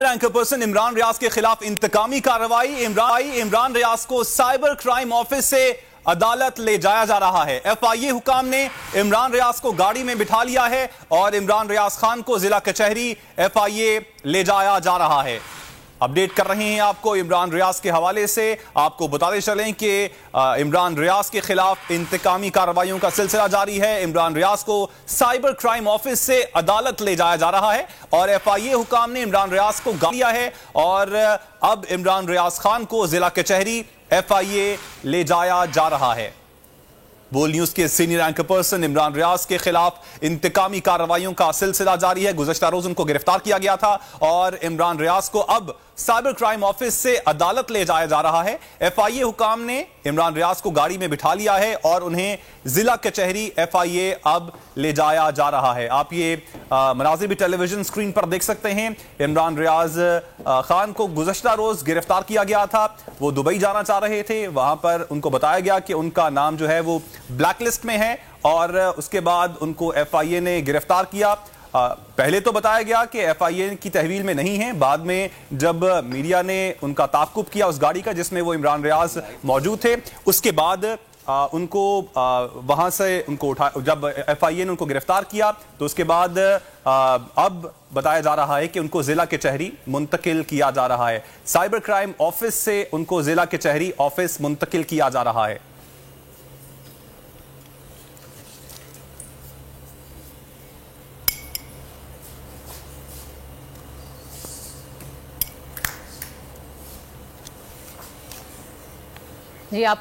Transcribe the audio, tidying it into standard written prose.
Anchor person Imran Riaz के खिलाफ इंतकामी कार्रवाई। इमरान रियाज को साइबर क्राइम ऑफिस से अदालत ले जाया जा रहा है। एफआईए हुकाम ने इमरान रियाज को गाड़ी में बिठा लिया है और इमरान रियाज खान को जिला कचहरी एफआईए ले जाया जा रहा है। अपडेट कर रहे हैं आपको इमरान रियाज के हवाले से। आपको बताते चलें कि इमरान रियाज के खिलाफ इंतकामी कार्रवाइयों का सिलसिला जारी है। इमरान रियाज को साइबर क्राइम ऑफिस से अदालत ले जाया जा रहा है और एफआईए हुकाम ने इमरान रियाज को गाड़ी लिया है और अब इमरान रियाज खान को जिला कचहरी एफआईए ले जाया जा रहा है। बोल न्यूज के senior anchor person Imran Riaz के खिलाफ इंतकामी कार्रवाइयों का सिलसिला जारी है। गुज़श्ता रोज उनको गिरफ्तार किया गया था और इमरान रियाज को अब साइबर क्राइम ऑफिस से अदालत ले जाया जा रहा है। एफआईए हुकाम ने इमरान रियाज को गाड़ी में बिठा लिया है और उन्हें जिला कचहरी एफआईए अब ले जाया जा रहा है। आप ये मनाजिर भी टेलीविजन स्क्रीन पर देख सकते हैं। इमरान रियाज खान को गुज़श्ता रोज गिरफ्तार किया गया था। वो दुबई जाना चाह रहे थे। वहां पर उनको बताया गया कि उनका नाम जो है वो ब्लैकलिस्ट में है और उसके बाद उनको एफआईए ने गिरफ्तार किया। पहले तो बताया गया कि एफआईए की तहवील में नहीं है। बाद में जब मीडिया ने उनका ताक़ुब किया उस गाड़ी का जिसमें वो इमरान रियाज मौजूद थे, उसके बाद उनको वहां से उनको उठा, जब एफआईए ने उनको गिरफ्तार किया तो उसके बाद अब बताया जा रहा है कि उनको जिला कचहरी मुंतकिल किया जा रहा है। साइबर क्राइम ऑफिस से उनको जिला कचहरी ऑफिस मुंतकिल किया जा रहा है। जी आप